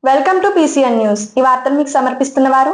Welcome to PCN news. ఈ వార్తలు మీకు సమర్పిస్తున్నవారు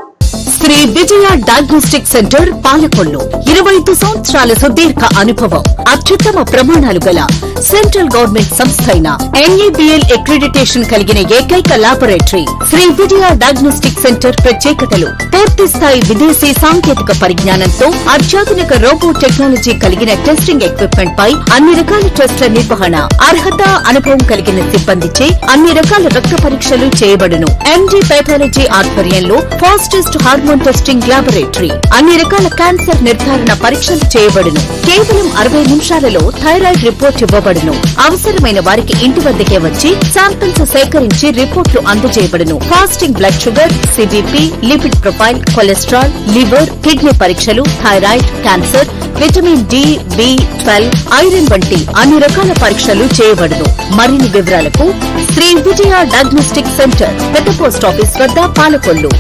శ్రీ విజయ డయాగ్నోస్టిక్ సెంటర్ పాలకొల్లు. 25 సంవత్సరాల సుదీర్ఘ అనుభవం, అత్యుత్తమ ప్రమాణాలు గల సెంట్రల్ గవర్నమెంట్ సంస్థ అయిన NABL అక్రిడిటేషన్ కలిగిన ఏకైక laboratory Shri Vijaya diagnostic centre. ప్రత్యేకతలు: పూర్తి స్థాయి విదేశీ సాంకేతిక పరిజ్ఞానంతో అత్యాధునిక రోబో టెక్నాలజీ కలిగిన టెస్టింగ్ ఎక్విప్మెంట్ పై అన్ని రకాల టెస్టుల నిర్వహణ, అర్హత, అనుభవం కలిగిన సిబ్బందిచే అన్ని రకాల రక్త పరీక్షలు చేయబడును. MD పైథాలజీ ఆధ్వర్యంలో ఫాస్టెస్ట్ హార్మోన్ టెస్టింగ్ లాబొరేటరీ, అన్ని రకాల క్యాన్సర్ నిర్ధారణ పరీక్షలు చేయబడును. కేవలం 60 నిమిషాలలో థైరాయిడ్ రిపోర్ట్ ఇవ్వబడును. అవసరమైన వారికి ఇంటి వద్దకే వచ్చి శాంపిల్స్ సేకరించి రిపోర్ట్లు అందజేయబడును. Fasting blood sugar, CBP, lipid profile, cholesterol, liver, kidney పరీక్షలు, thyroid, cancer, vitamin D, B12, iron వంటి అన్ని రకాల పరీక్షలు చేయబడును. మరిన్ని వివరాలకు శ్రీ విజయ డయాగ్నోస్టిక్ సెంటర్, పెద్ద పోస్ట్ ఆఫీస్ వద్ద, పాలకొల్లు.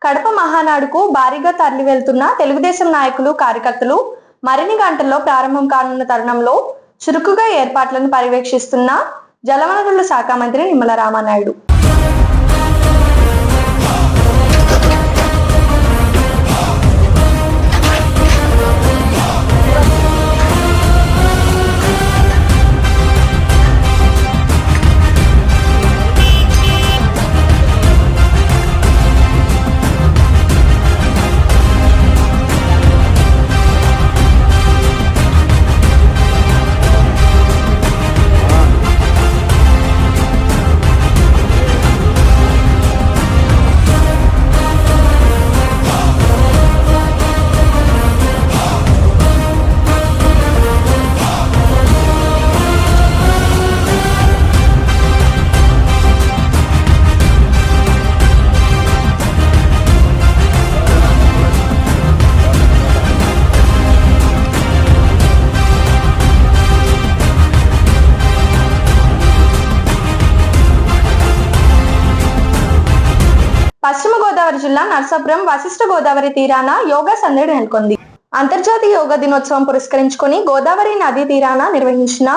కడప మహానాడుకు భారీగా తరలి వెళ్తున్న తెలుగుదేశం నాయకులు, కార్యకర్తలు మరిన్ని గంటల్లో ప్రారంభం కానున్న తరుణంలో చురుకుగా ఏర్పాట్లను పర్యవేక్షిస్తున్న జలవనరుల శాఖ మంత్రి నిమ్మల రామానాయుడు. పశ్చిమ గోదావరి జిల్లా నర్సాపురం వశిష్ఠ గోదావరి తీరాన యోగా సందడి నెలకొంది. అంతర్జాతీయ యోగా దినోత్సవం పురస్కరించుకొని గోదావరి నదీ తీరాన నిర్వహించిన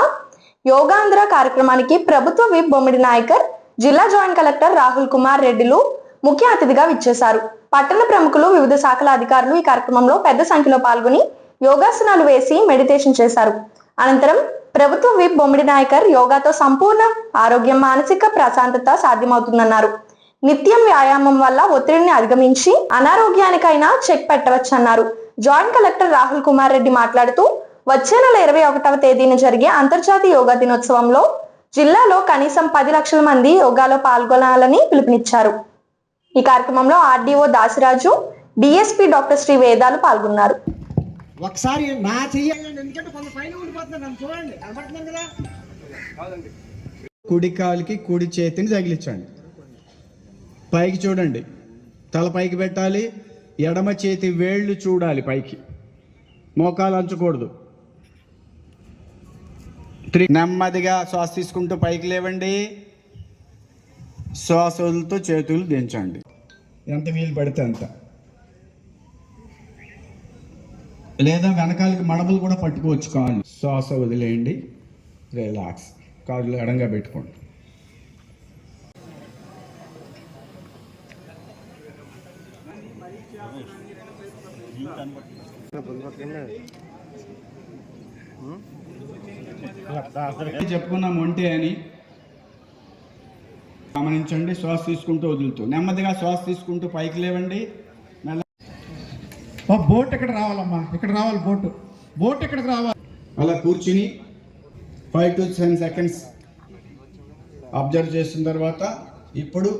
యోగాంధ్ర కార్యక్రమానికి ప్రభుత్వ విప్ బొమ్మిడి నాయకర్, జిల్లా జాయింట్ కలెక్టర్ రాహుల్ కుమార్ రెడ్డిలు ముఖ్య అతిథిగా విచ్చేశారు. పట్టణ ప్రముఖులు, వివిధ శాఖల అధికారులు ఈ కార్యక్రమంలో పెద్ద సంఖ్యలో పాల్గొని యోగాసనాలు వేసి మెడిటేషన్ చేశారు. అనంతరం ప్రభుత్వ విప్ బొమ్మిడి నాయకర్ యోగాతో సంపూర్ణ ఆరోగ్యం, మానసిక ప్రశాంతత సాధ్యమవుతుందన్నారు. నిత్యం వ్యాయామం వల్ల ఒత్తిడిని అధిగమించి అనారోగ్యానికైనా చెక్ పెట్టవచ్చన్నారు. జాయింట్ కలెక్టర్ రాహుల్ కుమార్ రెడ్డి మాట్లాడుతూ, వచ్చే నెల 21వ తేదీన జరిగే అంతర్జాతీయ యోగా దినోత్సవంలో జిల్లాలో కనీసం 10 లక్షల మంది యోగాలో పాల్గొనాలని పిలుపునిచ్చారు. ఈ కార్యక్రమంలో RDO Dasiraju, DSP doctor Sri Vedalu పాల్గొన్నారు. ఒకసారి నా చెయ్యాలండి, ఎందుకంటే కొంత పైన ఉండిపోతున్నాను చూడండి, కనబడుతున్నాను కదా. కుడి కాలికి కుడి చేతిని తగిలించండి, పైకి చూడండి, తల పైకి పెట్టాలి, ఎడమ చేతి వేళ్ళు చూడాలి పైకి, మోకాలు అంచకూడదు. నెమ్మదిగా శ్వాస తీసుకుంటూ పైకి లేవండి, శ్వాస వదులుతూ చేతులు దించండి, ఎంత వీలు పడితే అంత. లేదా వెనకాలకి మడమలు కూడా పట్టుకోవచ్చు కాళ్ళు. శ్వాస వదిలేయండి, రిలాక్స్, కాళ్ళు ఎడంగా పెట్టుకోండి. చెప్పుకున్నాం ఒంటే అని గమనించండి. శ్వాస తీసుకుంటూ వదులుతూ నెమ్మదిగా శ్వాస తీసుకుంటూ పైకి లేవండి. బోట్ ఇక్కడ రావాలమ్మా, ఇక్కడ రావాలి బోట్ ఇక్కడికి రావాలి. అలా కూర్చుని 5 to 10 seconds అబ్జర్వ్ చేసిన తర్వాత ఇప్పుడు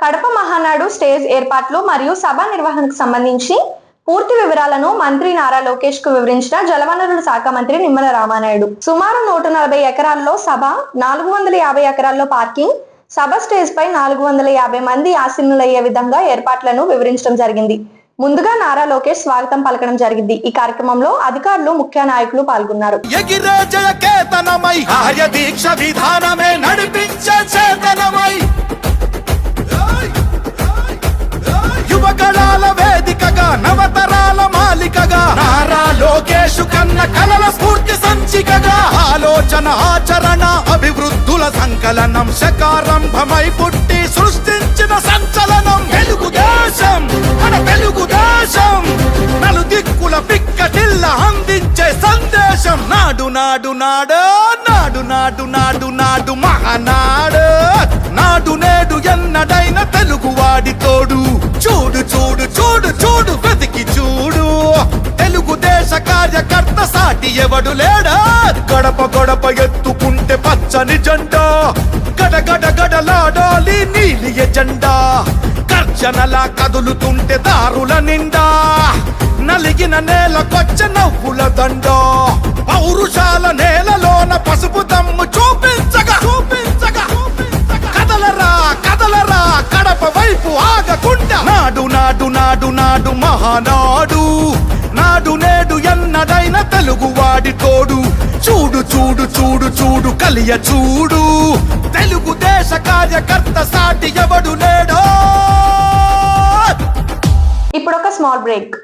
కడప మహానాడు స్టేజ్ ఏర్పాట్లు మరియు సభ నిర్వహణకు సంబంధించి పూర్తి వివరాలను మంత్రి నారా లోకేష్ కు వివరించిన జలవనరుల శాఖ మంత్రి నిమ్మల రామానాయుడు. సుమారు 140 ఎకరాల్లో సభ, 450 ఎకరాల్లో పార్కింగ్, సభ స్టేజ్ పై 450 మంది ఆసీనులయ్యే విధంగా ఏర్పాట్లను వివరించడం జరిగింది. ముందుగా నారా లోకేష్ స్వాగతం పలకడం జరిగింది. ఈ కార్యక్రమంలో అధికారులు, ముఖ్య నాయకులు పాల్గొన్నారు. యువగళాల వేదికగా, నవతరాల మాలికగా, నారా లోకేష్ కన్న కలల స్ఫూర్తి సంచికగా, ఆలోచన ఆచరణ అభివృద్ధుల సంకలనం, శకారంభమై పుట్టి సృష్టించిన సంచలనం. తెలుగుదేశం మన తెలుగుదేశం, నలు దిక్కుల పిక్కటిల్ల అందించే సందేశం. నాడు నాడు నాడు నాడు నాడు నాడు నాడు మహానాడు, నాడు నేడు ఎన్నడైన తెలుగువాడి తోడు. చూడు చూడు చూడు చూడు వెతికి చూడు, తెలుగుదేశ కార్యకర్త సాటి ఎవడు లేడా. గడప గడప ఎత్తుకుంటే పచ్చని జెండా, గడగడ గడలాడాలి నీలి ఎజెండా. గర్జనలా కదులుతుంటే దారుల నిండా, నలిగిన నేలకొచ్చ నవ్వుల దండ. పౌరుషాల నేలలోన పసుపు దమ్ము చూపించగా చూపించగా కదలరా కదలరా కడప వైపు ఆగకుండా. నాడు నాడు నాడు నాడు మహానాడు, నాడు నేడు ఎన్నడైన తెలుగువాడి తోడు. చూడు చూడు చూడు చూడు కలియ చూడు, తెలుగుదేశ కార్యకర్త సాటి ఎవడు లేడో. ఇప్పుడు ఒక small break.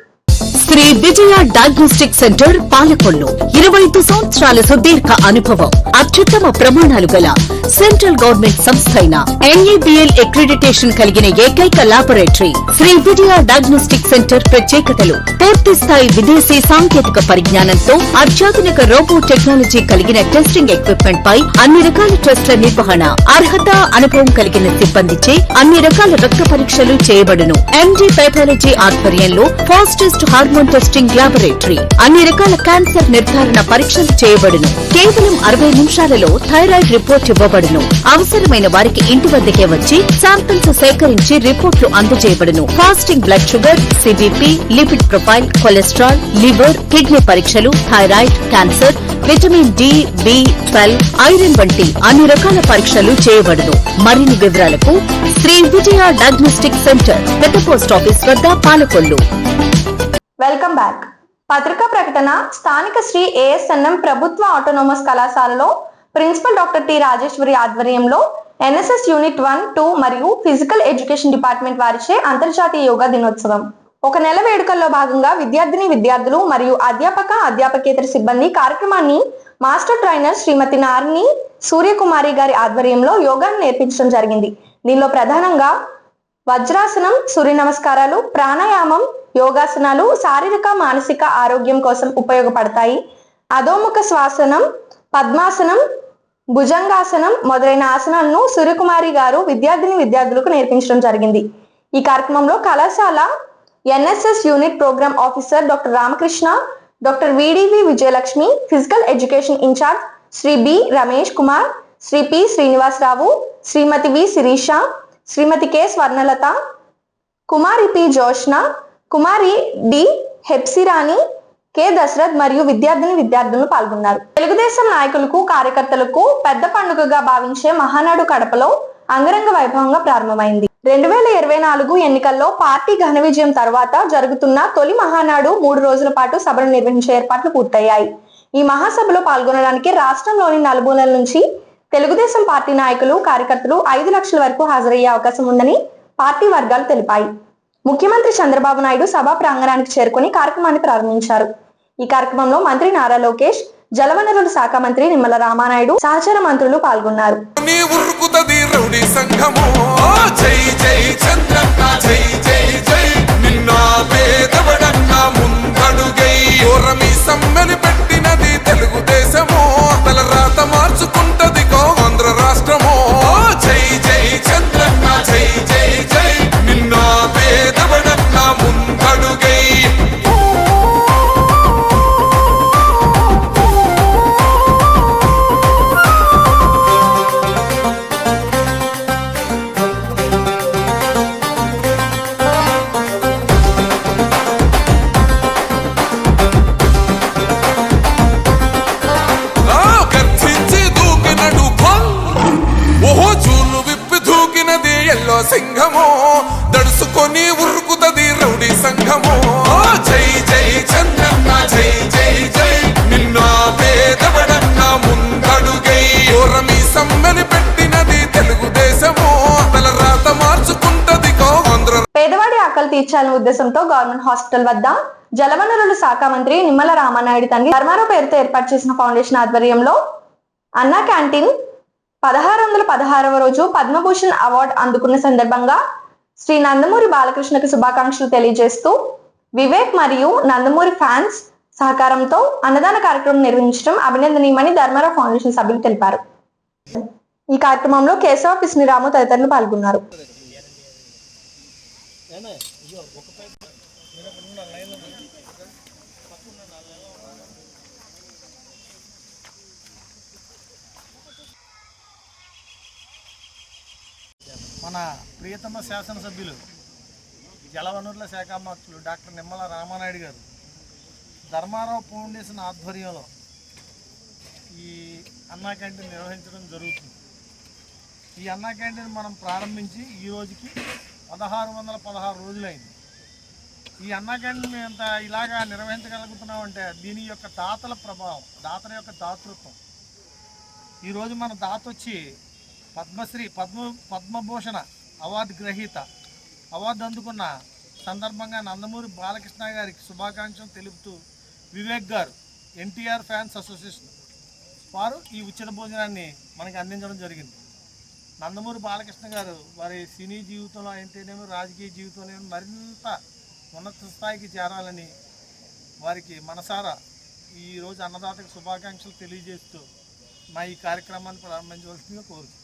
Shri Vijaya diagnostic centre Palakollu 25 సంవత్సరాల సుదీర్ఘ అనుభవం, అత్యుత్తమ ప్రమాణాలు గల సెంట్రల్ గవర్నమెంట్ సంస్థ అయిన NABL అక్రిడిటేషన్ కలిగిన ఏకైక laboratory Shri Vijaya diagnostic centre. ప్రత్యేకతలు: పూర్తి స్థాయి విదేశీ సాంకేతిక పరిజ్ఞానంతో అత్యాధునిక రోబో టెక్నాలజీ కలిగిన టెస్టింగ్ ఎక్విప్మెంట్ పై అన్ని రకాల టెస్టుల నిర్వహణ, అర్హత, అనుభవం కలిగిన సిబ్బందిచే అన్ని రకాల రక్త పరీక్షలు చేయబడును. MD పైథాలజీ ఆధ్వర్యంలో ఫాస్టెస్ట్ హార్మోన్ టెస్టింగ్ లాబొరేటరీ, అన్ని రకాల క్యాన్సర్ నిర్ధారణ పరీక్షలు చేయబడును. కేవలం 60 నిమిషాలలో థైరాయిడ్ రిపోర్ట్ ఇవ్వబడును. అవసరమైన వారికి ఇంటి వద్దకే వచ్చి శాంపిల్స్ సేకరించి రిపోర్ట్లు అందజేయబడును. Fasting blood sugar, CBP, lipid profile, cholesterol, liver, kidney పరీక్షలు, thyroid, cancer, vitamin D, B12, iron వంటి అన్ని రకాల పరీక్షలు చేయబడును. మరిన్ని వివరాలకు శ్రీ విజయ డయాగ్నోస్టిక్ సెంటర్, పెద్ద పోస్ట్ ఆఫీస్ వద్ద, పాలకొల్లు. Welcome back. పత్రికా ప్రకటన. స్థానిక శ్రీ ASNM ప్రభుత్వ ఆటోనోమస్ కళాశాలలో ప్రిన్సిపల్ డాక్టర్ టి రాజేశ్వరి ఆధ్వర్యంలో NSS యూనిట్ 1, 2 మరియు ఫిజికల్ ఎడ్యుకేషన్ డిపార్ట్మెంట్ వారిచే అంతర్జాతీయ యోగా దినోత్సవం. ఒక నెల వేడుకల్లో భాగంగా విద్యార్థులు మరియు అధ్యాపకేతర సిబ్బంది కార్యక్రమాన్ని మాస్టర్ ట్రైనర్ శ్రీమతి నారిని సూర్యకుమారి గారి ఆధ్వర్యంలో యోగాను నేర్పించడం జరిగింది. దీనిలో ప్రధానంగా వజ్రాసనం, సూర్య నమస్కారాలు, ప్రాణాయామం, యోగాసనాలు శారీరక, మానసిక ఆరోగ్యం కోసం ఉపయోగపడతాయి. అధోముఖ శ్వాసనం, పద్మాసనం, భుజంగాసనం మొదలైన ఆసనాలను సూర్యకుమారి గారు విద్యార్థులకు నేర్పించడం జరిగింది. ఈ కార్యక్రమంలో కళాశాల NSS unit program officer doctor Ramakrishna, doctor VDV Vijayalakshmi, physical education incharge Shri B Ramesh Kumar, Shri P Srinivasarao, Shrimati V Sirisha, Shrimati K Swarnalatha, Kumari P Joshna, Kumari D Hepsirani, K Dasharath మరియు విద్యార్థులు పాల్గొన్నారు. తెలుగుదేశం నాయకులకు, కార్యకర్తలకు పెద్ద పండుగగా భావించే మహానాడు కడపలో అంగరంగ వైభవంగా ప్రారంభమైంది. 2024 ఎన్నికల్లో పార్టీ ఘన విజయం తర్వాత జరుగుతున్న తొలి మహానాడు 3 రోజుల పాటు సభను నిర్వహించే ఏర్పాట్లు పూర్తయ్యాయి. ఈ మహాసభలో పాల్గొనడానికి రాష్ట్రంలోని నలుమూలల నుంచి తెలుగుదేశం పార్టీ నాయకులు, కార్యకర్తలు 5 లక్షల వరకు హాజరయ్యే అవకాశం ఉందని పార్టీ వర్గాలు తెలిపాయి. ముఖ్యమంత్రి చంద్రబాబు నాయుడు సభా ప్రాంగణానికి చేరుకుని కార్యక్రమాన్ని ప్రారంభించారు. ఈ కార్యక్రమంలో మంత్రి నారా లోకేష్, జలవనరుల శాఖ మంత్రి నిమ్మల రామానాయుడు, సహచర మంత్రులు పాల్గొన్నారు. తెలుగుదేశము తల రాత మార్చుకుంటది ఆంధ్ర రాష్ట్రము. జై జై చంద్రన్న, జై జై జై, నిన్న పేదవడన్న ముందడుగై. తగ్గించాలనే ఉద్దేశంతో గవర్నమెంట్ హాస్పిటల్ వద్ద జలవనరుల శాఖ మంత్రి నిమ్మల రామానాయుడు తండ్రి ధర్మారావు పేరుతో ఏర్పాటు చేసిన ఫౌండేషన్ ఆధ్వర్యంలో అన్నా క్యాంటీన్ 1616వ రోజు పద్మభూషణ్ అవార్డు అందుకున్న సందర్భంగా శ్రీ నందమూరి బాలకృష్ణకు శుభాకాంక్షలు తెలియజేస్తూ వివేక్ మరియు నందమూరి ఫ్యాన్స్ సహకారంతో అన్నదాన కార్యక్రమం నిర్వహించడం అభినందనీయమని ధర్మారావు ఫౌండేషన్ సభ్యులు తెలిపారు. ఈ కార్యక్రమంలో కేశవ పిస్నిరాము తదితరులు పాల్గొన్నారు. మన ప్రియతమ శాసనసభ్యులు జలవనరుల శాఖ మంత్రులు డాక్టర్ నిమ్మల రామానాయుడు గారు ధర్మారావు ఫౌండేషన్ ఆధ్వర్యంలో ఈ అన్నా క్యాంటీన్ నిర్వహించడం జరుగుతుంది. ఈ అన్నా క్యాంటీన్ మనం ప్రారంభించి ఈ రోజుకి 1616 రోజులైంది. ఈ అన్నా క్యాంటీన్ మేము ఎంత ఇలాగా నిర్వహించగలుగుతున్నామంటే దీని యొక్క దాతల ప్రభావం, దాతల యొక్క దాతృత్వం. ఈరోజు మన దాత వచ్చి పద్మశ్రీ పద్మభూషణ అవార్డు గ్రహీత, అవార్డు అందుకున్న సందర్భంగా నందమూరి బాలకృష్ణ గారికి శుభాకాంక్షలు తెలుపుతూ వివేక్ గారు ఎన్టీఆర్ ఫ్యాన్స్ అసోసియేషన్ వారు ఈ ఉచిత భోజనాన్ని మనకి అందించడం జరిగింది. నందమూరి బాలకృష్ణ గారు వారి సినీ జీవితంలో అయితేనేమో రాజకీయ జీవితంలో మరింత ఉన్నత స్థాయికి చేరాలని వారికి మనసారా ఈరోజు అన్నదాతకు శుభాకాంక్షలు తెలియజేస్తూ మా ఈ కార్యక్రమాన్ని ప్రారంభించవలసిందిగా కోరుతున్నాను.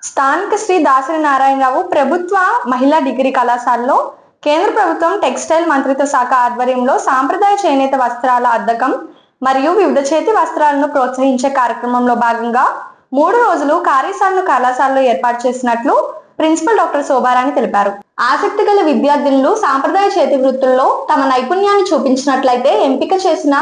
స్థానిక శ్రీ దాసరి నారాయణరావు ప్రభుత్వ మహిళా డిగ్రీ కళాశాలలో కేంద్ర ప్రభుత్వం టెక్స్టైల్ మంత్రిత్వ శాఖ ఆధ్వర్యంలో సాంప్రదాయ చేనేత వస్త్రాల అద్దకం మరియు వివిధ చేతి వస్త్రాలను ప్రోత్సహించే కార్యక్రమంలో భాగంగా 3 రోజులు కార్యశాలను కళాశాలలో ఏర్పాటు చేసినట్లు ప్రిన్సిపల్ డాక్టర్ శోభారాణి తెలిపారు. ఆసక్తి గల విద్యార్థినులు సాంప్రదాయ చేతి వృత్తుల్లో తమ నైపుణ్యాన్ని చూపించినట్లయితే ఎంపిక చేసిన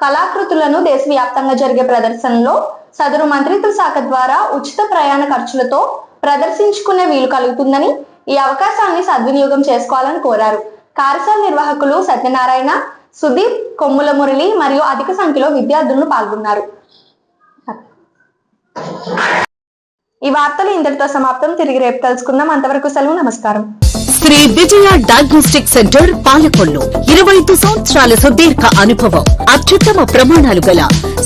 కళాకృతులను దేశవ్యాప్తంగా జరిగే ప్రదర్శనలో సదరు మంత్రిత్వ శాఖ ద్వారా ఉచిత ప్రయాణ ఖర్చులతో ప్రదర్శించుకునే వీలు కలుగుతుందని, ఈ అవకాశాన్ని సద్వినియోగం చేసుకోవాలని కోరారు. కార్యశాల నిర్వాహకులు సత్యనారాయణ, సుదీప్, కొమ్ముల మురళి మరియు అధిక సంఖ్యలో విద్యార్థులు పాల్గొన్నారు. ఈ వార్తలు ఇంతటితో సమాప్తం. తిరిగి రేపు కలుసుకుందాం. అంతవరకు సెలవు. నమస్కారం. శ్రీ విజయ డయాగ్నోస్టిక్ సెంటర్ పాలకొల్లు 25 సంవత్సరాల సుదీర్ఘ అనుభవం, అత్యుత్తమ ప్రమాణాలు గల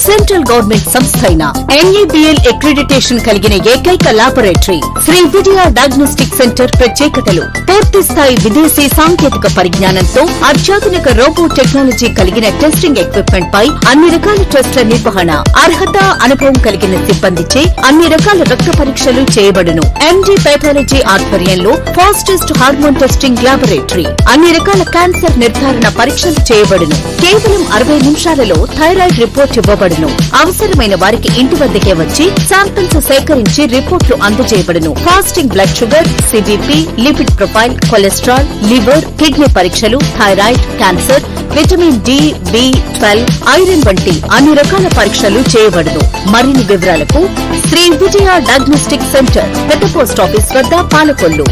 సెంట్రల్ గవర్నమెంట్ సంస్థ అయిన NABL అక్రిడిటేషన్ కలిగిన ఏకైక laboratory Shri Vijaya diagnostic centre ప్రత్యేకతలు పూర్తి స్థాయి విదేశీ సాంకేతిక పరిజ్ఞానంతో అత్యాధునిక రోబో టెక్నాలజీ కలిగిన టెస్టింగ్ ఎక్విప్మెంట్ పై అన్ని రకాల టెస్టుల నిర్వహణ, అర్హత, అనుభవం కలిగిన సిబ్బందిచే అన్ని రకాల రక్త పరీక్షలు చేయబడును. MD పైథాలజీ ఆధ్వర్యంలో fastest hormone hormone testing laboratory, అన్ని రకాల క్యాన్సర్ నిర్ధారణ పరీక్షలు చేయబడును. కేవలం 60 నిమిషాలలో థైరాయిడ్ రిపోర్ట్ ఇవ్వబడును. అవసరమైన వారికి ఇంటి వద్దకే వచ్చి శాంపిల్స్ సేకరించి రిపోర్ట్లు అందజేయబడును. Fasting blood sugar, CBP, lipid profile, cholesterol, liver, kidney పరీక్షలు, థైరాయిడ్, క్యాన్సర్, విటమిన్ డి, బి12, ఐరన్ వంటి అన్ని రకాల పరీక్షలు చేయబడును. మరిన్ని వివరాలకు శ్రీ విజయ డయాగ్నోస్టిక్ సెంటర్, పెద్ద పోస్ట్ ఆఫీస్ వద్ద, పాలకొల్లు.